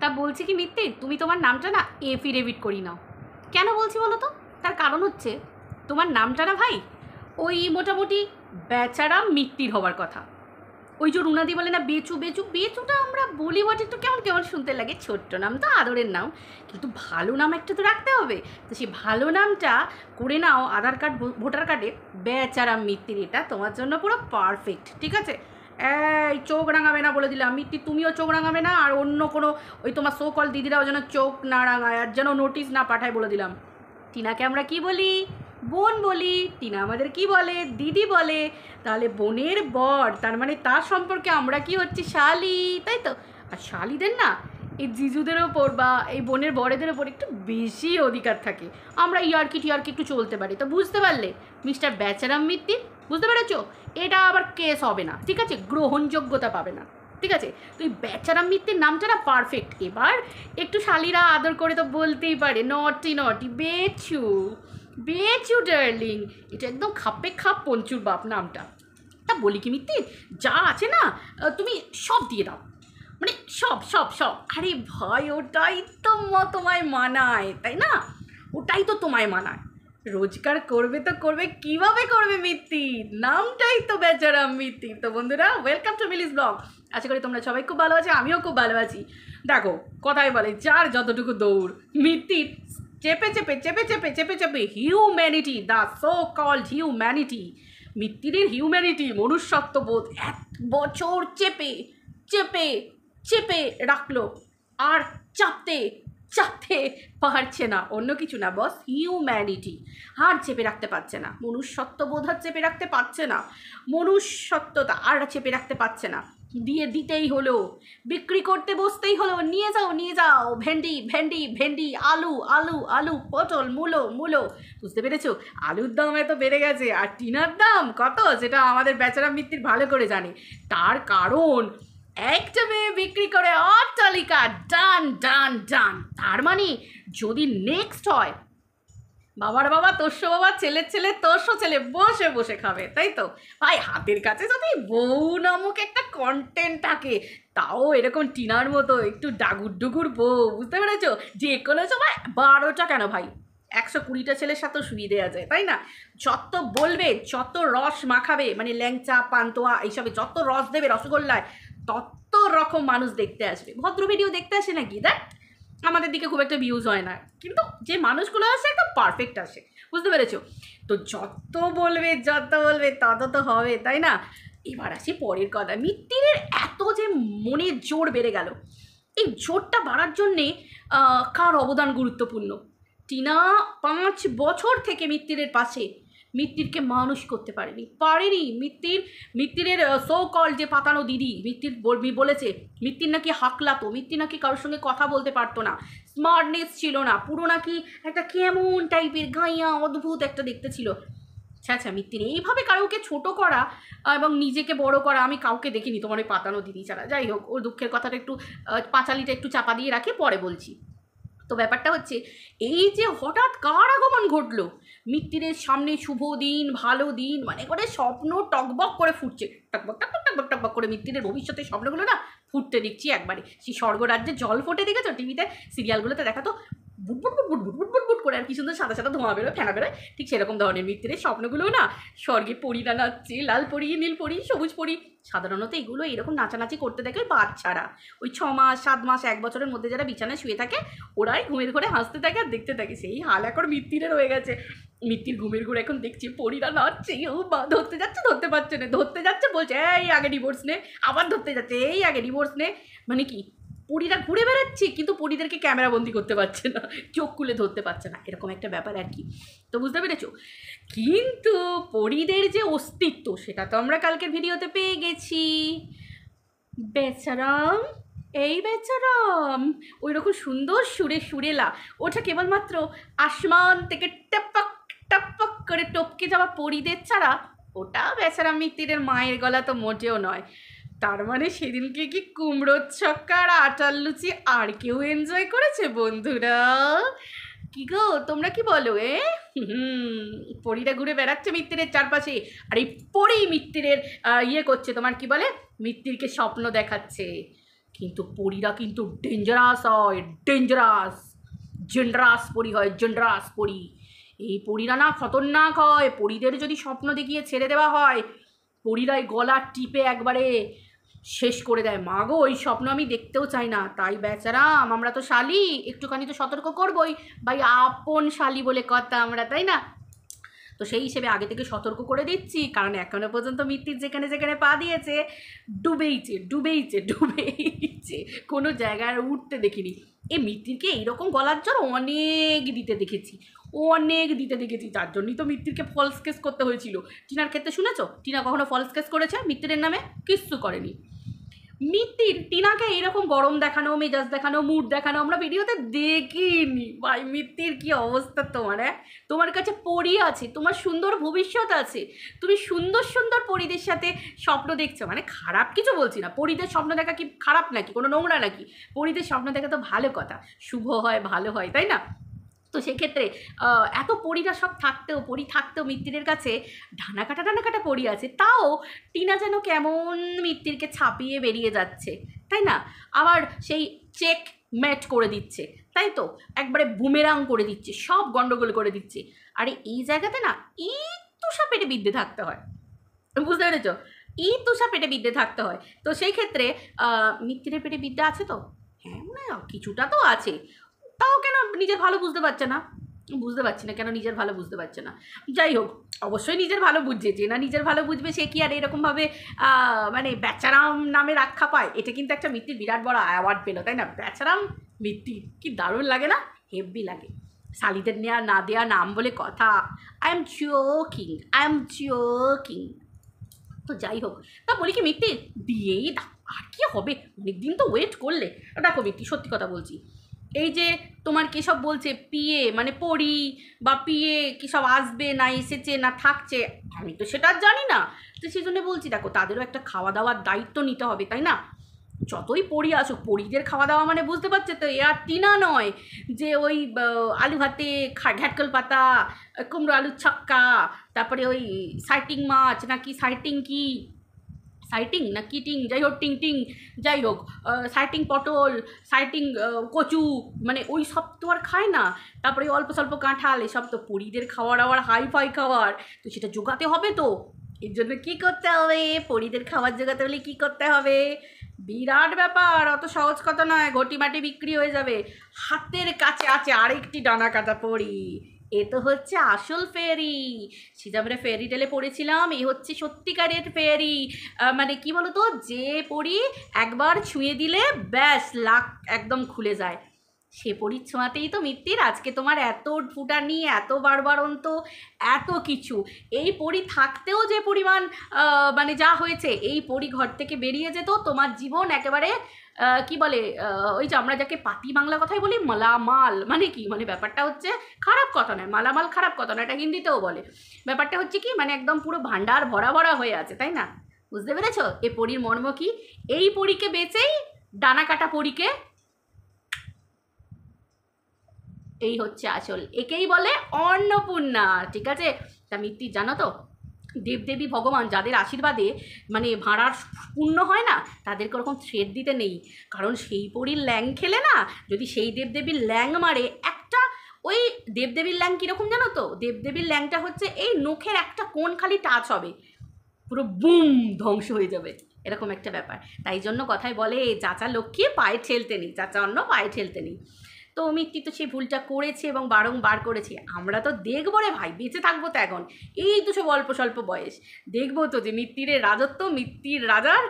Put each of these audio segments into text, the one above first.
তা বলছি কি মিত্তি, তুমি তোমার নামটা না এফিডেভিট করি নাও। কেন বলছি বলো তো? তার কারণ হচ্ছে তোমার নামটা না ভাই ওই মোটামুটি বেচারা মিত্তির হবার কথা। ওই যে রুনাদি বলে না বেচু বেচু, বেচুটা আমরা বলি বটে, একটু কেমন কেমন শুনতে লাগে। ছোট্ট নাম তো আদরের নাম, কিন্তু ভালো নাম একটা তো রাখতে হবে। তো সেই ভালো নামটা করে নাও আধার কার্ড ভোটার কার্ডে বেচারা মিত্তির। এটা তোমার জন্য পুরো পারফেক্ট, ঠিক আছে? এই চোখ রাঙাবে না বলে দিলাম মিত্তি, তুমিও চোখ রাঙাবে না, আর অন্য কোনো ওই তোমার সো কল দিদিরাও যেন চোখ না রাঙায়, আর যেন নোটিশ না পাঠায় বলে দিলাম। টিনাকে আমরা কি বলি? বোন বলি। টিনা আমাদের কি বলে? দিদি বলে। তাহলে বোনের বর, তার মানে তার সম্পর্কে আমরা কি হচ্ছে? শালি, তাই তো? আর শালিদের না এই জিজুদের ওপর বা এই বোনের বরেদের ওপর একটু বেশি অধিকার থাকে। আমরা ইয়ার্কি টিয়ার্কি একটু চলতে পারি। তো বুঝতে পারলে মিস্টার বেচারাম মিত্তি? বুঝতে পেরেছো? এটা আবার কেস হবে না, ঠিক আছে? গ্রহণযোগ্যতা পাবে না, ঠিক আছে? তো এই বেচারাম মিত্তির নামটা না পারফেক্ট। এবার একটু শালিরা আদর করে তো বলতেই পারে নটি নটি বেচু, বেচু ডার্লিং। এটা একদম খাপে খাপ পঞ্চুর বাপ নামটা। তা বলি কি মিত্তি, যা আছে না তুমি সব দিয়ে দাও, মানে সব সব সব। আরে ভাই ওটাই তো তোমায় মানায়, তাই না? ওটাই তো তোমায় মানায়। রোজগার করবে তো করবে, কিভাবে করবে মিত্তি? নামটাই তো বেচারাম মিত্তি। তো বন্ধুরা, ওয়েলকাম টু মিলিস ব্লগ। আশা করি তোমরা সবাই খুব ভালো আছো, আমিও খুব ভালো আছি। দেখো কথাই বলে যার যতটুকু দৌড়, মিত্তির চেপে চেপে চেপে চেপে চেপে চেপে humanity, the so called humanity, মিত্তিরের হিউম্যানিটি, মনুষ্যত্ববোধ 1 বছর চেপে চেপে চেপে রাখলো, আর চাপতে চাপতে পারছে না। অন্য কিছু না, বস হিউম্যানিটি আর চেপে রাখতে পারছে না। মনুষ্যত্ববোধ আর চেপে রাখতে পারছে না, মনুষ্যত্বতা আর চেপে রাখতে পারছে না। দিয়ে দিতেই হলো, বিক্রি করতে বসতেই হলো। নিয়ে যাও নিয়ে যাও, ভেন্ডি ভেন্ডি ভেন্ডি, আলু আলু আলু, পটল মূলো মূলো। বুঝতে পেরেছো? আলুর দাম এত বেড়ে গেছে, আর টিনার দাম কত সেটা আমাদের বেচারা মিত্তির ভালো করে জানে। তার কারণ একটা মেয়ে বিক্রি করে অট্টালিকা, ডান ডান ডান। তার মানে যদি নেক্সট হয়, বাবার বাবা তোর্স বাবা, ছেলের ছেলে তোর্স ছেলে, বসে বসে খাবে, তাই তো? ভাই হাতের কাছে যদি বউ নামক একটা কন্টেন্ট থাকে, তাও এরকম টিনার মতো একটু ডাগুর ডুগুর বউ, বুঝতে পেরেছো? যে কোনো সময় 12টা কেন ভাই, 120টা ছেলের সাথেও শুয়ে দেওয়া যায়, তাই না? যত বলবে, যত রস মাখাবে, মানে ল্যাংচা পান্তোয়া এইসবে যত রস দেবে রসগোল্লায়, তত রকম মানুষ দেখতে আসবে। ভদ্র ভিডিও দেখতে আসে নাকি? দেখ আমাদের দিকে খুব একটা ভিউজ হয় না, কিন্তু যে মানুষগুলো আসে একদম পারফেক্ট আসে, বুঝতে পেরেছো? তো যত বলবে তত তো হবে, তাই না? এবার আসি পরের কথা। মিত্তিরের এত যে মনে জোর বেড়ে গেল, এই জোরটা বাড়ার জন্যে কার অবদান গুরুত্বপূর্ণ? টিনা 5 বছর থেকে মিত্তিরের পাশে, মিত্তিরকে মানুষ করতে পারেনি। মিত্তিরের সো কল যে পাতানো দিদি, মিত্তির বলেছে মিত্তির নাকি হাকলাতো, মিত্তির নাকি কারোর সঙ্গে কথা বলতে পারতো না, স্মার্টনেস ছিল না, পুরো নাকি একটা কেমন টাইপের গাইয়া অদ্ভুত একটা দেখতে ছিল। আচ্ছা মিত্তির এইভাবে কাউকে ছোট করা এবং নিজেকে বড় করা আমি কাউকে দেখিনি তোমার ওই পাতানো দিদি ছাড়া। যাই হোক, ওর দুঃখের কথাটা একটু পাঁচালিটা একটু চাপা দিয়ে রাখি, পরে বলছি। তো ব্যাপারটা হচ্ছে এই যে হঠাৎ কার আগমন ঘটলো মিত্তিরের সামনে, শুভ দিন, ভালো দিন, মানে করে স্বপ্ন টকবক করে ফুটছে, টকবক টকবক টকবক টকবক করে মিত্তিরের ভবিষ্যতের স্বপ্নগুলো না ফুটতে দেখছি একবারে। সেই স্বর্গরাজ্যে জল ফোটে, দেখেছো টিভিতে সিরিয়ালগুলোতে দেখাতো, বুটবুট বুটবুট বুটবুট বুটবুট করে আর কি সুন্দর সাদা সাদা ধোঁয়া বেরোয়, ফেনা বেরোয়, ঠিক সেরকম ধরনের মিত্তিরের স্বপ্নগুলো না স্বর্গে পরীরা নাচছে, লাল পরি নীল পরি সবুজ পরি। সাধারণত এগুলো এরকম নাচানাচি করতে দেখে বাচ্চারা, ওই 6 মাস 7 মাস 1 বছরের মধ্যে যারা বিছানায় শুয়ে থাকে, ওরাই ঘুমের ঘরে হাসতে থাকে আর দেখতে থাকে। সেই হাল এখন মিত্তিরের হয়ে গেছে। মিত্তির ঘুমের ঘরে এখন দেখছি পরীরা নাচছে, ও বা ধরতে যাচ্ছে ধরতে পারছে না, ধরতে যাচ্ছে বলছে এই আগে ডিভোর্স নে, আবার ধরতে যাচ্ছে এই আগে ডিভোর্স নে। মানে কি পরীরা ঘুরে বেড়াচ্ছে, কিন্তু পরীদেরকে ক্যামেরাবন্দি করতে পারছে না, চোখ খুলে ধরতে পারছে না, এরকম একটা ব্যাপার আর কি। তো বুঝতে পেরেছো? কিন্তু পরীদের যে অস্তিত্ব সেটা তো আমরা কালকের ভিডিওতে পেয়ে গেছি। বেচারাম, এই বেচারাম ওই রকম সুন্দর সুরে সুরেলা, ওটা কেবলমাত্র আসমান থেকে টপক টপক করে টপকে যাওয়া পরীদের ছাড়া ওটা বেচারাম মিত্তিরের মায়ের গলা তো মোটেও নয়। তার মানে সেদিনকে কি কুমড়োর ছক্কা আর আটার লুচি আর কেউ এনজয় করেছে বন্ধুরা? কি গো তোমরা কি বলো? পরীরা ঘুরে বেড়াচ্ছে মিত্তিরের চারপাশে, আর এই পরেই মিত্তিরের ইয়ে করছে, তোমার কি বলে, মিত্তিরকে স্বপ্ন দেখাচ্ছে। কিন্তু পরীরা কিন্তু ডেঞ্জারাস হয়, ডেঞ্জারাস, জেন্ডারাস পরী হয়, জেন্ডারাস পরী। এই পরীরা না খতরনাক হয়। পরীদের যদি স্বপ্ন দেখিয়ে ছেড়ে দেওয়া হয়, পরীরাই গলা টিপে একবারে শেষ করে দেয়। মা গো, ওই স্বপ্ন আমি দেখতেও চাই না। তাই বেচারাম, আমরা তো শালি, একটুখানি তো সতর্ক করবই ভাই, আপন শালি বলে কথা আমরা, তাই না? তো সেই হিসেবে আগে থেকে সতর্ক করে দিচ্ছি, কারণ এখনো পর্যন্ত মিত্তির যেখানে যেখানে পা দিয়েছে ডুবেইছে ডুবেইছে ডুবেইছে, কোনো জায়গায় উঠতে দেখিনি। এই মিত্তিরকে এইরকম গলার জোর অনেক দিতে দেখেছি, অনেক দিতে দেখেছি। যার জন্যই তো মিত্তিরকে ফলস কেস করতে হয়েছিল। টিনার ক্ষেত্রে শুনেছো টিনা কখনো ফলস কেস করেছে মিত্তিরের নামে? কিচ্ছু করেনি। মিত্তির টিনাকে এইরকম গরম দেখানো, মেজাজ দেখানো, মুড দেখানো আমরা ভিডিওতে দেখিনি ভাই। মিত্তির কি অবস্থা তোমার? তোমার কাছে পরী আছে, তোমার সুন্দর ভবিষ্যৎ আছে, তুমি সুন্দর সুন্দর পরীদের সাথে স্বপ্ন দেখছো, মানে খারাপ কিছু বলছি না। পরীদের স্বপ্ন দেখা কি খারাপ নাকি, কোনো নোংরা নাকি? পরীদের স্বপ্ন দেখা তো ভালো কথা, শুভ হয়, ভালো হয়, তাই না? তো সেক্ষেত্রে এত পরীরা সব থাকতেও, পরী থাকতেও মিত্তিরের কাছে ডানা কাটা পরী আছে, তাও টিনা যেন কেমন মিত্তিরকে ছাপিয়ে বেরিয়ে যাচ্ছে, তাই না? আবার সেই চেক ম্যাট করে দিচ্ছে, তাই তো, একবারে বুমেরাং করে দিচ্ছে, সব গন্ডগোল করে দিচ্ছে। আরে এই জায়গাতে না তুষা পেটে বিদ্যে থাকতে হয়, বুঝতে পেরেছ? তুষা পেটে বিদ্যে থাকতে হয়। তো সেই ক্ষেত্রে মিত্তিরের পেটে বিদ্যা আছে তো, হ্যাঁ মানে কিছুটা তো আছে। তাও কেন নিজের ভালো বুঝতে পারছে না? বুঝতে পারছি না কেন নিজের ভালো বুঝতে পারছে না। যাই হোক, অবশ্যই নিজের ভালো বুঝছে, যে না নিজের ভালো বুঝবে সে কি আর এরকমভাবে মানে বেচারাম নামের আখ্যা পায়? এটা কিন্তু একটা মিত্তির বিরাট বড় অ্যাওয়ার্ড পেলো, তাই না? বেচারাম মিত্তির কি দারুণ লাগে না? হেব্বি লাগে। শালিদের নেওয়া না দেওয়া নাম বলে কথা। I am joking. তো যাই হোক, তা বলি কি মিত্তির দিয়েই দাও, আর কি হবে, অনেকদিন তো ওয়েট করলে। দেখো মিত্তি, সত্যি কথা বলছি, এই যে তোমার কী সব বলছে পিএ, মানে পড়ি বা পিএ কী সব আসবে না, এসেছে না থাকছে, আমি তো সেটা জানি না। তো সেই জন্য বলছি, দেখো তাদেরও একটা খাওয়া দাওয়ার দায়িত্ব নিতে হবে, তাই না? যতই পড়ি আসুক, পড়িদের খাওয়া দাওয়া মানে বুঝতে পারছে তো, এ আর টিনা নয় যে ওই আলু ভাতে ঘ্যাটকল পাতা, কুমড়ো আলুর ছক্কা, তারপরে ওই সাইটিং মাছ নাকি সাইটিং কি সাইটিং না কিটিং, যাই হোক টিং টিং, যাই হোক সাইটিং পটল, সাইটিং কচু, মানে ওই সব তো আর খায় না। তারপরে অল্প স্বল্প কাঁঠাল, এসব তো পরীদের খাওয়ার আবার হাই ফাই খাওয়ার, তো সেটা জোগাতে হবে। তো এর জন্য কী করতে হবে? পরীদের খাবার জোগাতে হলে কী করতে হবে? বিরাট ব্যাপার, অত সহজ কথা নয়। ঘটি মাটি বিক্রি হয়ে যাবে। হাতের কাছে আছে আরেকটি ডানা কাটা পরী, এ তো হচ্ছে আসল ফেরি। সেটা আমরা ফেরি টেলে পড়েছিলাম, এ হচ্ছে সত্যিকারের ফেরি। মানে কি বলতো, যে পরি একবার ছুঁয়ে দিলে ব্যাস লাক একদম খুলে যায়। সে পরির ছোঁয়াতেই তো মিত্তির আজকে তোমার এত ফুটানি, এত বারবারন্ত, এত কিছু। এই পরি থাকতেও যে পরিমাণ মানে যা হয়েছে, এই পরি ঘর থেকে বেরিয়ে যেত তোমার জীবন একেবারে কি বলে, ওই যে আমরা যাকে পাতি বাংলা কথাই বলি মালামাল, মানে কি, মানে ব্যাপারটা হচ্ছে খারাপ কথা নয়, মালামাল খারাপ কথা নয়, এটা হিন্দিতেও বলে। ব্যাপারটা হচ্ছে কি, মানে একদম পুরো ভান্ডার ভরা ভরা হয়ে আছে, তাই না? বুঝতে পেরেছো এ পরীর মর্ম কি? এই পরীকে বেচেই ডানা কাটা পরীকে, এই হচ্ছে আসল, একেই বলে অন্নপূর্ণা, ঠিক আছে? তা মিত্তি জানো তো, দেবদেবী ভগবান যাদের আশীর্বাদে মানে ভাঁড়ার পূর্ণ হয় না, তাদেরকে ওরকম থ্রেড দিতে নেই। কারণ সেই পরীর ল্যাং খেলে না, যদি সেই দেবদেবীর ল্যাং মারে একটা, ওই দেবদেবীর ল্যাং কীরকম জানো তো? দেবদেবীর ল্যাংটা হচ্ছে এই নখের একটা কোণ খালি টাচ হবে, পুরো বুম ধ্বংস হয়ে যাবে, এরকম একটা ব্যাপার। তাই জন্য কথায় বলে, চাচা লক্ষ্মী পায়ে ঠেলতে নেই, চাচা অন্ন পায়ে ঠেলতে নেই। তো মিত্তি তো সেই ভুলটা করেছে এবং বারংবার করেছে। আমরা তো দেখবো রে ভাই, বেঁচে থাকবো তো এখন, এই তো সব অল্প স্বল্প বয়স, দেখবো তো যে মিত্তিরের রাজত্ব, মিত্তির রাজার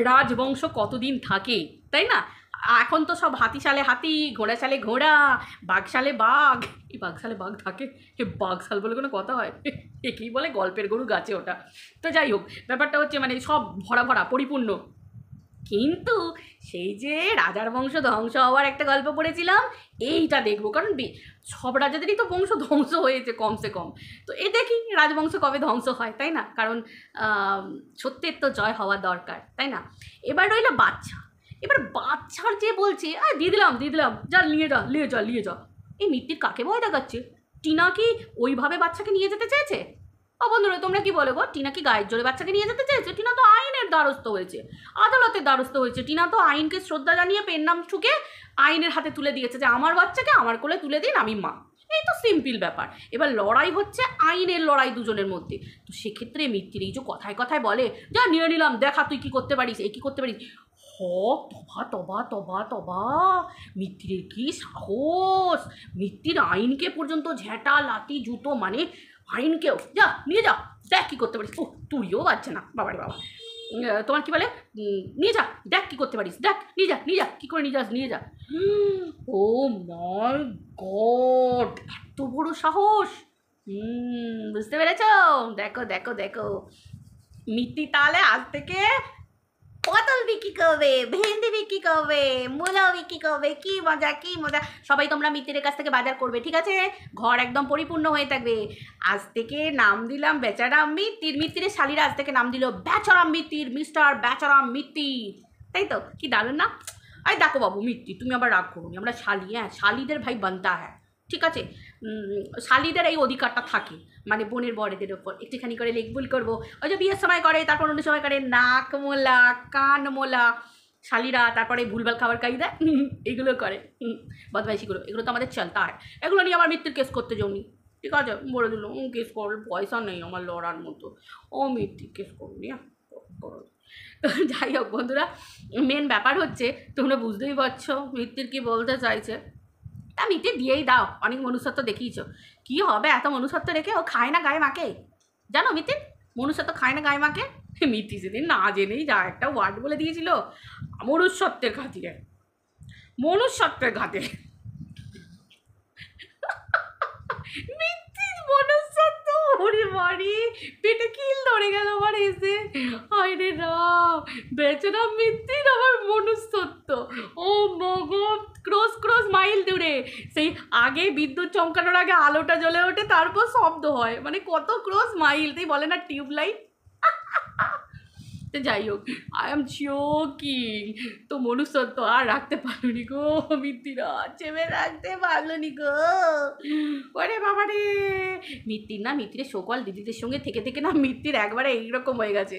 রাজবংশ কতদিন থাকে, তাই না? এখন তো সব হাতিশালে হাতি, ঘোড়াশালে ঘোড়া, বাঘশালে বাঘ। এই বাঘশালে বাঘ থাকে? এ বাঘশাল বলে কোনো কথা হয়? একেই বলে গল্পের গরু গাছে ওটা। তো যাই হোক, ব্যাপারটা হচ্ছে মানে সব ভরা ভরা পরিপূর্ণ। কিন্তু সেই যে রাজার বংশ ধ্বংস হওয়ার একটা গল্প পড়েছিলাম, এইটা দেখবো, কারণ সব রাজাদেরই তো বংশ ধ্বংস হয়েছে কমসে কম। তো এ দেখি রাজবংশ কবে ধ্বংস হয়, তাই না? কারণ সত্যের তো জয় হওয়া দরকার, তাই না? এবার রইল বাচ্চা। এবার বাচ্চার যে বলছে দিয়ে দিলাম, যা নিয়ে যা। এই মিত্তির কাকে ভয় দেখাচ্ছে? টিনা কি ওইভাবে বাচ্চাকে নিয়ে যেতে চেয়েছে? ও বন্ধুরা তোমরা কি বলো গো, টিনা কি গায়ের জোরে বাচ্চাকে নিয়ে যেতে চেয়েছে? টিনা তো আইনের দ্বারস্থ হয়েছে, আদালতের দ্বারস্থ হয়েছে। টিনা তো আইনকে শ্রদ্ধা জানিয়ে পেন নাম ঠুকে আইনের হাতে তুলে দিয়েছে যে আমার বাচ্চাকে আমার কোলে তুলে দিন, আমি মা। এই তো সিম্পল ব্যাপার। এবার লড়াই হচ্ছে আইনের লড়াই দুজনের মধ্যে। তো সেক্ষেত্রে মিত্তির এই যে কথায় কথায় বলে যা নিয়ে নিলাম, দেখা তুই কি করতে পারিস, এই কি করতে পারিস। তবা তবা তবা তবা, মিত্তিরের কি সাহস! মিত্তির আইনকে পর্যন্ত ঝেঁটা লাঠি জুতো, মানে আইনকেও যা নিয়ে যা, দেখ কী করতে পারিস। ও তুইও বাজছে না বাবারে বাবা। তোমার কি বলে, নিয়ে যা, দেখ কী করতে পারিস, দেখ নিয়ে যা নিয়ে যা, কী করে নিয়ে যাস নিয়ে যা। ও মাই গড, এত বড় সাহস! বুঝতে পেরেছ? দেখো দেখো দেখো, মিত্তি তাহলে আজ থেকে পটল বিক্রি করবে, ভেন্ডি বিক্রি করবে, মূলাও বিক্রি করবে। কি মজা কি মজা! সবাই তোমরা মিত্তিরের কাছ থেকে বাজার করবে, ঠিক আছে? ঘর একদম পরিপূর্ণ হয়ে থাকবে। আজ থেকে নাম দিলাম বেচারাম মিত্তির। মিত্তিরের শালিরা আজ থেকে নাম দিল বেচারাম মিত্তির, মিস্টার বেচারাম মিত্তির। তাই তো, কি দারুণ না? আরে দেখো বাবু মিত্তি, তুমি আবার রাগ করো নি, আমরা শালি, হ্যাঁ শালিদের ভাই বানতা হ্যাঁ, ঠিক আছে? শালিদের এই অধিকারটা থাকে, মানে বোনের বড়েদের ওপর একটুখানি করে লেকবুল করবো। ওই যে বিয়ের সময় করে, তারপর অন্য সময় করে নাক মোলা, কান মোলা শালিরা, তারপরে ভুলভাল খাবার খাই দেয়, এগুলো করে বদমাইশিগুলো। এগুলো তো আমাদের চলতা হয়। এগুলো নিয়ে আমার মিত্তির কেস করতে যাওনি, ঠিক আছে? বলে দিল কেস করার পয়সা নেই আমার লড়ার মতো। ও মিত্তির কেস করুনি, তো যাই হোক বন্ধুরা, মেন ব্যাপার হচ্ছে তোমরা বুঝতেই পারছো মিত্তির কি বলতে চাইছে। তা মিটে দিয়েই দাও, অনেক মনুষ্যত্ব দেখিয়েছ। কী হবে এত মনুষ্যত্ব রেখে? ও খায় না গায়ে মাকে, জানো মিতিন? মনুষ্যত্ব খায় না গায়ে মাকে। মিতি সেদিন না জেনেই যা একটা ওয়ার্ড বলে দিয়েছিল, মনুষ্যত্বের খাতিরে, মনুষ্যত্বের ঘাতে। মিথ্যির মনুষ্যত্ব, ওরে বাড়ি, পেটে কিল ধরে গেল আমার এসে। হায় রে রাম, বেচারা মিথ্যির আমার মনুষ্যত্ব। ও মগো, ক্রস ক্রস মাইল দূরে, সেই আগে বিদ্যুৎ চমকানোর আগে আলোটা জ্বলে ওঠে, তারপর শব্দ হয়, মানে কত ক্রস মাইল, তাই বলে না টিউবলাইট। তো যাই হোক, আই এম জোকিং। তো মনুষ্যত্ব আর রাখতে পারলো নি গো মিত্তিরা, চেপে রাখতে পারলো নি গো। ওরে বাবা রে, মিত্তির না, মিত্তিরের সকল দিদিদের সঙ্গে থেকে থেকে না মিত্তির একবারে এইরকম হয়ে গেছে।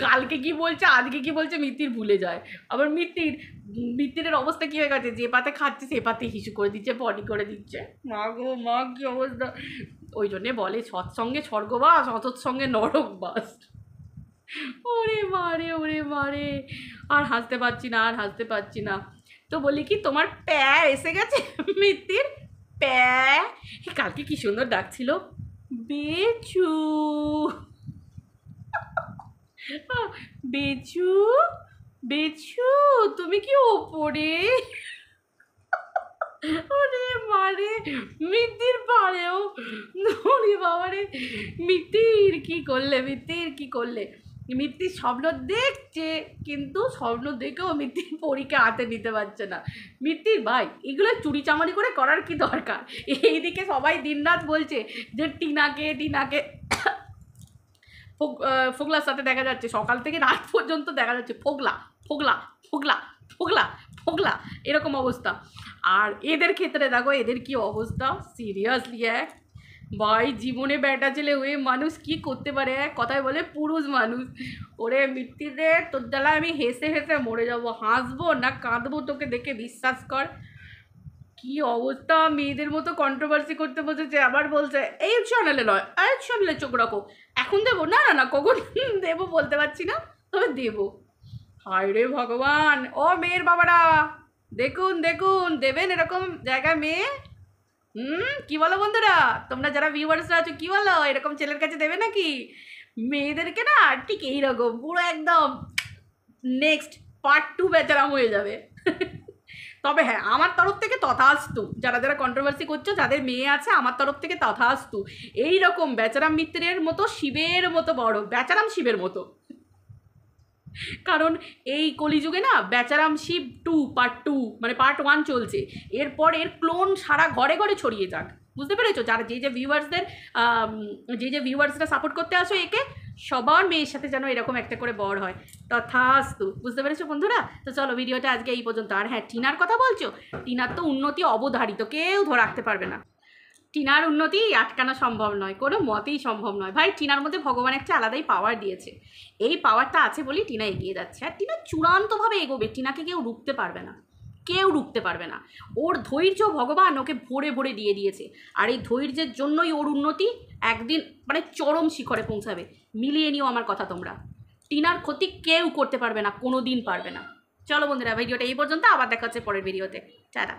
কালকে কি বলছে আজকে কি বলছে মিত্তির ভুলে যায়। আবার মিত্তিরের অবস্থা কী হয়ে গেছে, যে পাতে খাচ্ছে সে পাতে হিসু করে দিচ্ছে, পটি করে দিচ্ছে। মা গো মা, কী অবস্থা! ওই জন্যে বলে সৎসঙ্গে স্বর্গবাস, অসৎসঙ্গে নরকবাস। ওরে মারে ওরে মারে, আর হাসতে পারছি না, আর হাসতে পারছি না। তো বলি কি, তোমার প্যা এসে গেছে মিত্তির, প্যা। কালকে কি সুন্দর ডাকছিল, বেচু বেচু বেচু, তুমি কি ওপরে? ওরে মারে, মিত্তির পারেও, ওরে বাবারে, মিত্তির কি করলে, মিত্তির কি করলে? মিত্তির স্বপ্ন দেখছে, কিন্তু স্বপ্ন দেখেও মিত্তির পরীকে হাতে নিতে পারছে না। মিত্তির ভাই, এগুলো চুরি চামারি করে করার কি দরকার? এইদিকে সবাই দিনরাত বলছে যে টিনাকে ফোগলার সাথে দেখা যাচ্ছে, সকাল থেকে রাত পর্যন্ত দেখা যাচ্ছে ফোগলা ফোগলা ফোগলা ফোগলা ফোগলা, এরকম অবস্থা। আর এদের ক্ষেত্রে দেখো এদের কি অবস্থা, সিরিয়াসলি এক ভাই, জীবনে বেটা ছেলে হয়ে মানুষ কি করতে পারে, এক কথায় বলে পুরুষ মানুষ। ওরে মিত্তির রে, তোর জ্বালায় আমি হেসে হেসে মরে যাবো, হাসবো না কাঁদবো তোকে দেখে, বিশ্বাস কর। কি অবস্থা, মেয়েদের মতো কন্ট্রোভার্সি করতে বসেছে, আবার বলছে এই চ্যানেলে নয়, এই চ্যানেলে চোখ রাখো, এখন দেবো না, না না কখন দেবো বলতে পারছি না, তবে দেবো। হায় রে ভগবান, ও মেয়ের বাবারা, দেখুন দেখুন, দেবেন এরকম জায়গায় মেয়ে? কি বলো বন্ধুরা, তোমরা যারা ভিউয়ার্সরা আছো কি বলো, এরকম ছেলের কাছে দেবে নাকি মেয়েদেরকে? না ঠিক এইরকম পুরো একদম নেক্সট পার্ট 2 বেচারাম হয়ে যাবে। তবে হ্যাঁ, আমার তরফ থেকে তথাস্তু, যারা যারা কন্ট্রোভার্সি করছো, যাদের মেয়ে আছে, আমার তরফ থেকে তথাস্তু। এইরকম বেচারাম মিত্রের মতো, শিবের মতো বড়, বেচারাম শিবের মতো। কারণ এই কলিযুগে না বেচারাম শিব 2 পার্ট 2, মানে পার্ট 1 চলছে, এরপর এর ক্লোন সারা ঘরে ঘরে ছড়িয়ে যাক, বুঝতে পেরেছো? যারা যে ভিউয়ার্সরা সাপোর্ট করতে আসো একে, সবার মেয়ের সাথে যেন এরকম একটা করে বর হয়, তথাস্তু। বুঝতে পেরেছো বন্ধুরা? তো চলো ভিডিওটা আজকে এই পর্যন্ত। আর হ্যাঁ, টিনার কথা বলছো, টিনার তো উন্নতি অবধারিত, কেউ ধরে রাখতে পারবে না। টিনার উন্নতি আটকানো সম্ভব নয়, কোনো মতেই সম্ভব নয় ভাই। টিনার মধ্যে ভগবান একটা আলাদাই পাওয়ার দিয়েছে, এই পাওয়ারটা আছে বলেই টিনা এগিয়ে যাচ্ছে। আর টিনা চূড়ান্তভাবে এগোবে, টিনাকে কেউ রুখতে পারবে না, কেউ রুখতে পারবে না। ওর ধৈর্য ভগবান ওকে ভরে ভরে দিয়ে দিয়েছে, আর এই ধৈর্যের জন্যই ওর উন্নতি একদিন মানে চরম শিখরে পৌঁছাবে। মিলিয়ে নিও আমার কথা তোমরা, টিনার ক্ষতি কেউ করতে পারবে না, কোনো দিন পারবে না। চলো বন্ধুরা, ভিডিওটা এই পর্যন্ত, আবার দেখা হচ্ছে পরের ভিডিওতে। টাটা।